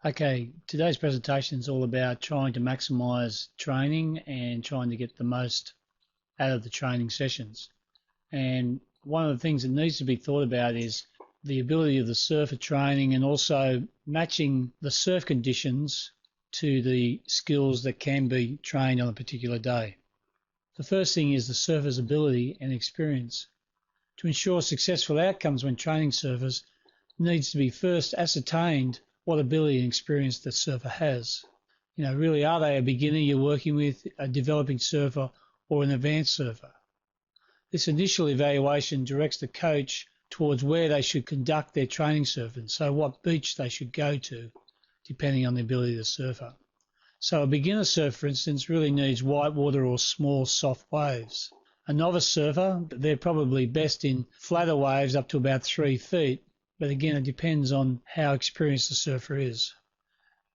Okay, today's presentation is all about trying to maximise training and trying to get the most out of the training sessions. And one of the things that needs to be thought about is the ability of the surfer training and also matching the surf conditions to the skills that can be trained on a particular day. The first thing is the surfer's ability and experience. To ensure successful outcomes when training surfers needs to be first ascertained what ability and experience the surfer has. Really, are they a beginner you're working with, a developing surfer, or an advanced surfer? This initial evaluation directs the coach towards where they should conduct their training surfing, so what beach they should go to, depending on the ability of the surfer. So a beginner surfer, for instance, really needs white water or small, soft waves. A novice surfer, they're probably best in flatter waves up to about 3 feet, but again, it depends on how experienced the surfer is.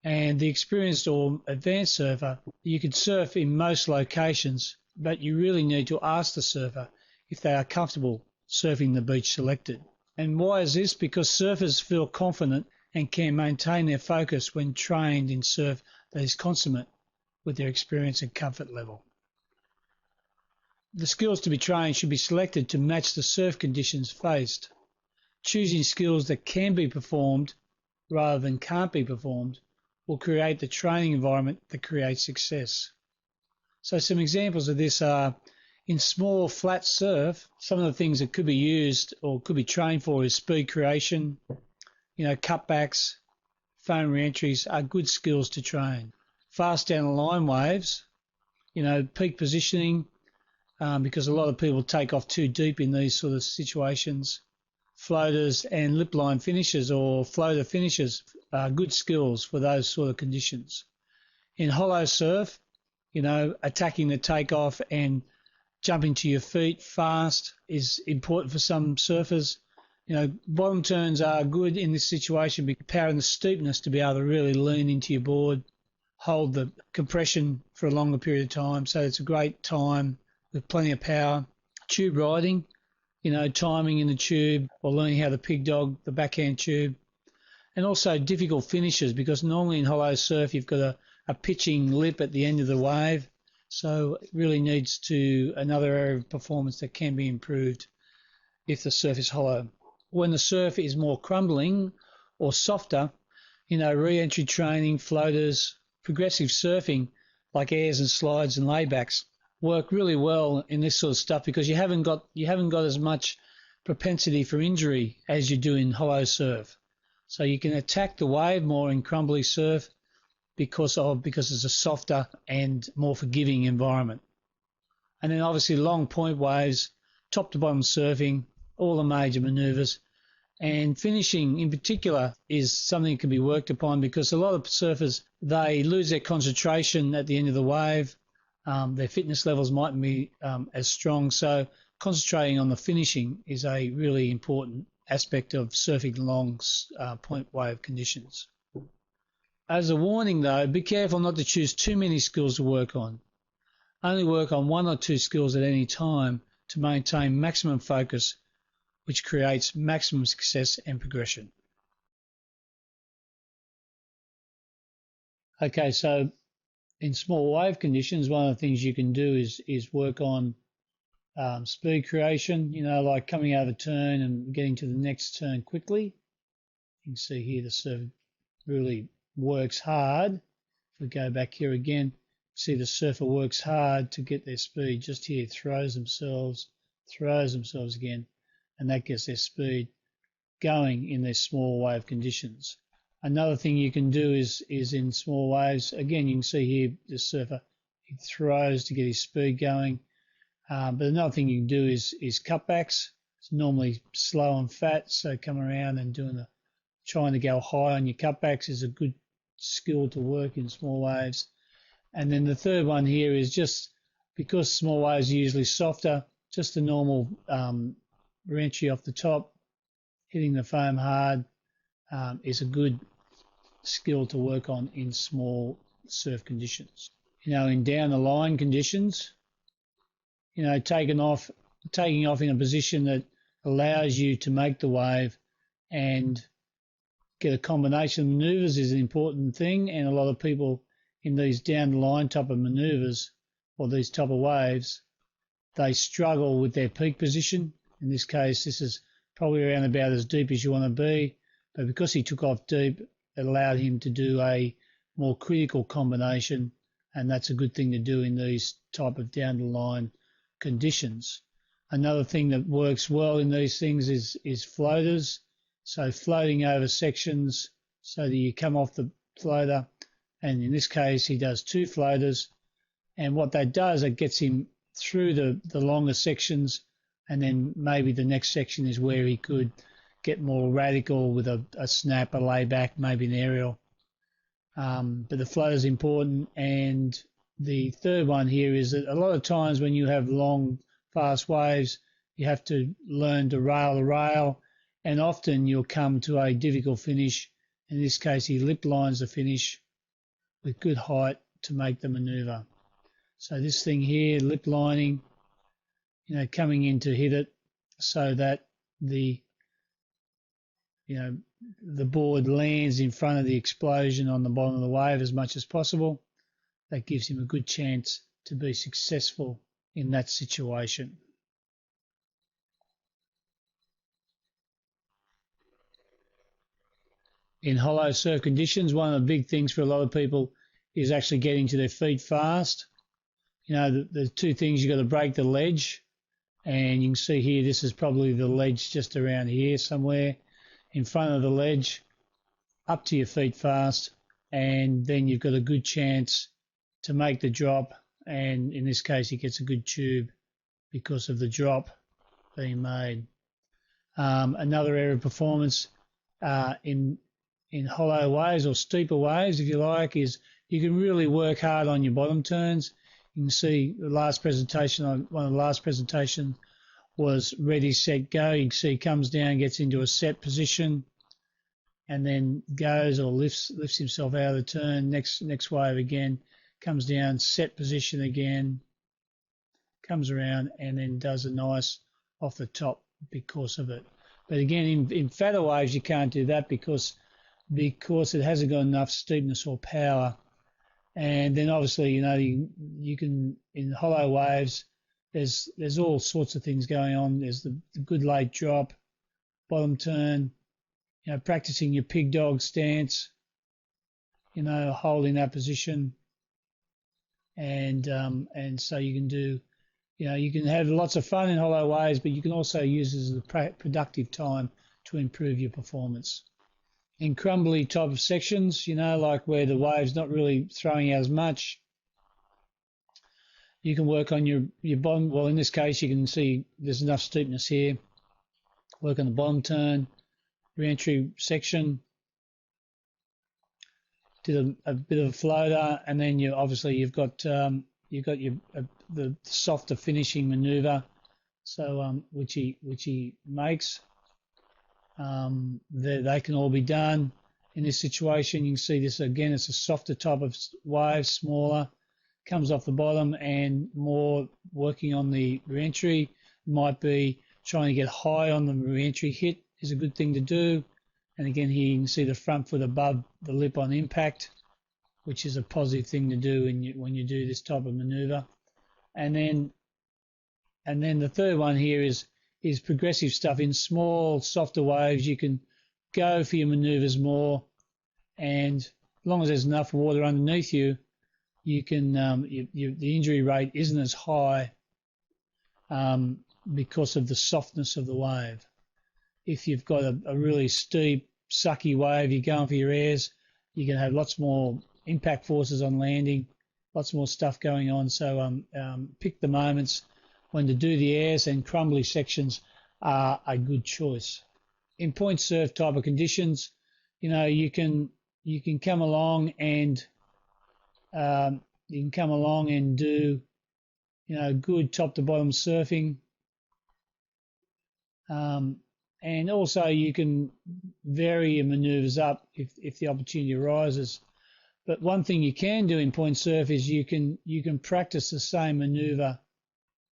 And the experienced or advanced surfer, you can surf in most locations, but you really need to ask the surfer if they are comfortable surfing the beach selected. And why is this? Because surfers feel confident and can maintain their focus when trained in surf that is consummate with their experience and comfort level. The skills to be trained should be selected to match the surf conditions faced. Choosing skills that can be performed rather than can't be performed will create the training environment that creates success. So some examples of this are in small flat surf, some of the things that could be used or could be trained for is speed creation, cutbacks, foam re-entries are good skills to train. Fast down the line waves, peak positioning, because a lot of people take off too deep in these sort of situations. Floaters and lip line finishes or floater finishes are good skills for those sort of conditions. In hollow surf, attacking the takeoff and jumping to your feet fast is important for some surfers. Bottom turns are good in this situation because power and the steepness to be able to really lean into your board, hold the compression for a longer period of time. So it's a great time with plenty of power. Tube riding, timing in the tube or learning how to pig dog the backhand tube. And also difficult finishes because normally in hollow surf you've got a pitching lip at the end of the wave. So it really needs to another area of performance that can be improved if the surf is hollow. When the surf is more crumbling or softer, re-entry training, floaters, progressive surfing like airs and slides and laybacks work really well in this sort of stuff because you haven't got as much propensity for injury as you do in hollow surf. So you can attack the wave more in crumbly surf because it's a softer and more forgiving environment. And then obviously long point waves, top to bottom surfing, all the major manoeuvres, and finishing in particular is something that can be worked upon because a lot of surfers, they lose their concentration at the end of the wave. Their fitness levels mightn't be as strong, so concentrating on the finishing is a really important aspect of surfing long point wave conditions. As a warning though, be careful not to choose too many skills to work on. Only work on 1 or 2 skills at any time to maintain maximum focus, which creates maximum success and progression. Okay, so in small wave conditions, one of the things you can do is work on speed creation, like coming out of a turn and getting to the next turn quickly. You can see here the surfer really works hard. If we go back here again, see the surfer works hard to get their speed. Just here, throws themselves again, and that gets their speed going in their small wave conditions. Another thing you can do is in small waves, again, you can see here the surfer, he throws to get his speed going. But another thing you can do is cutbacks. It's normally slow and fat, so come around and trying to go high on your cutbacks is a good skill to work in small waves. And then the third one here is just because small waves are usually softer, just a normal re-entry off the top, hitting the foam hard is a good skill to work on in small surf conditions. In down the line conditions, taking off in a position that allows you to make the wave and get a combination of manoeuvres is an important thing, and a lot of people in these down the line type of manoeuvres or these type of waves, they struggle with their peak position. In this case, this is probably around about as deep as you want to be, but because he took off deep, it allowed him to do a more critical combination, and that's a good thing to do in these type of down the line conditions. Another thing that works well in these things is floaters. So floating over sections so that you come off the floater, and in this case he does 2 floaters, and what that does, it gets him through the longer sections, and then maybe the next section is where he could get more radical with a snap, a layback, maybe an aerial. But the float is important. And the third one here is that a lot of times when you have long, fast waves, you have to learn to rail the rail, and often you'll come to a difficult finish. In this case, he lip lines the finish with good height to make the manoeuvre. So this thing here, lip lining, coming in to hit it so that the board lands in front of the explosion on the bottom of the wave as much as possible. That gives him a good chance to be successful in that situation. In hollow surf conditions, one of the big things for a lot of people is actually getting to their feet fast. The 2 things, you've got to break the ledge, and you can see here, this is probably the ledge just around here somewhere in front of the ledge, up to your feet fast, and then you've got a good chance to make the drop, and in this case he gets a good tube because of the drop being made. Another area of performance in hollow waves or steeper waves, if you like, is you can really work hard on your bottom turns. You can see the last presentation, one of the last presentations was ready, set, go. You can see he comes down, gets into a set position, and then goes or lifts himself out of the turn. Next wave again, comes down, set position again, comes around, and then does a nice off the top because of it. But again, in fatter waves, you can't do that because it hasn't got enough steepness or power. And then obviously, you can, in hollow waves, there's all sorts of things going on. There's the good late drop, bottom turn, practicing your pig dog stance, holding that position. And so you can do, you can have lots of fun in hollow waves, but you can also use it as a productive time to improve your performance. In crumbly type of sections, like where the wave's not really throwing out as much, you can work on your bottom. Well, in this case, you can see there's enough steepness here. Work on the bottom turn, re-entry section. Did a bit of a floater, and then you've got the softer finishing manoeuvre, so which he makes. They can all be done in this situation. You can see this again. It's a softer type of wave, smaller, comes off the bottom, and more working on the re-entry. Might be trying to get high on the re-entry hit is a good thing to do. And again, here you can see the front foot above the lip on impact, which is a positive thing to do when you do this type of manoeuvre. And then the third one here is progressive stuff. In small, softer waves, you can go for your manoeuvres more, and as long as there's enough water underneath you, you can the injury rate isn't as high because of the softness of the wave. If you've got a really steep, sucky wave, you're going for your airs, you can have lots more impact forces on landing, lots more stuff going on. So pick the moments when to do the airs, and crumbly sections are a good choice. In point surf type of conditions, you can come along and do good top to bottom surfing. And also you can vary your manoeuvres up if the opportunity arises. But one thing you can do in point surf is you can practice the same manoeuvre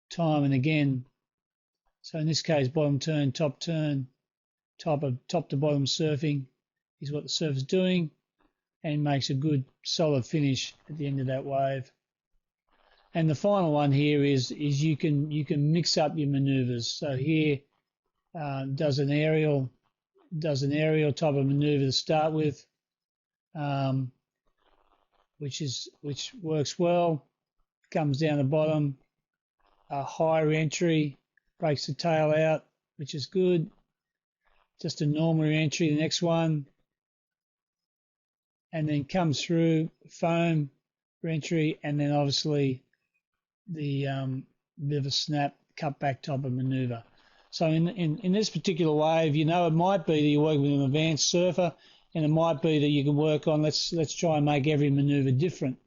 time and again. So in this case, bottom turn, top type of top to bottom surfing is what the surfer's doing, and makes a good solid finish at the end of that wave. And the final one here is you can mix up your manoeuvres. So here does an aerial type of manoeuvre to start with, which works well. Comes down the bottom, a high re-entry, breaks the tail out, which is good. Just a normal re-entry, the next one, and then comes through foam re-entry, and then obviously the bit of a snap, cut back type of manoeuvre. So in this particular wave, it might be that you're working with an advanced surfer, and it might be that you can work on let's try and make every manoeuvre different.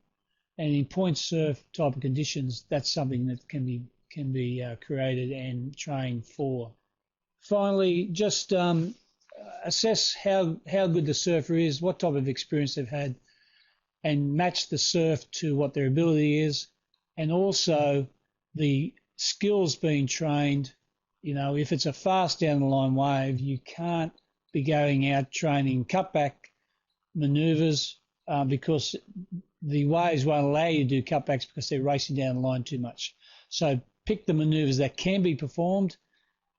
And in point surf type of conditions, that's something that can be created and trained for. Finally, just assess how good the surfer is, what type of experience they've had, and match the surf to what their ability is, and also the skills being trained. If it's a fast down the line wave, you can't be going out training cutback manoeuvres because the waves won't allow you to do cutbacks because they're racing down the line too much. So pick the manoeuvres that can be performed,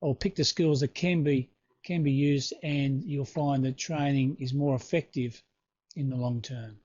or pick the skills that can be used, and you'll find that training is more effective in the long term.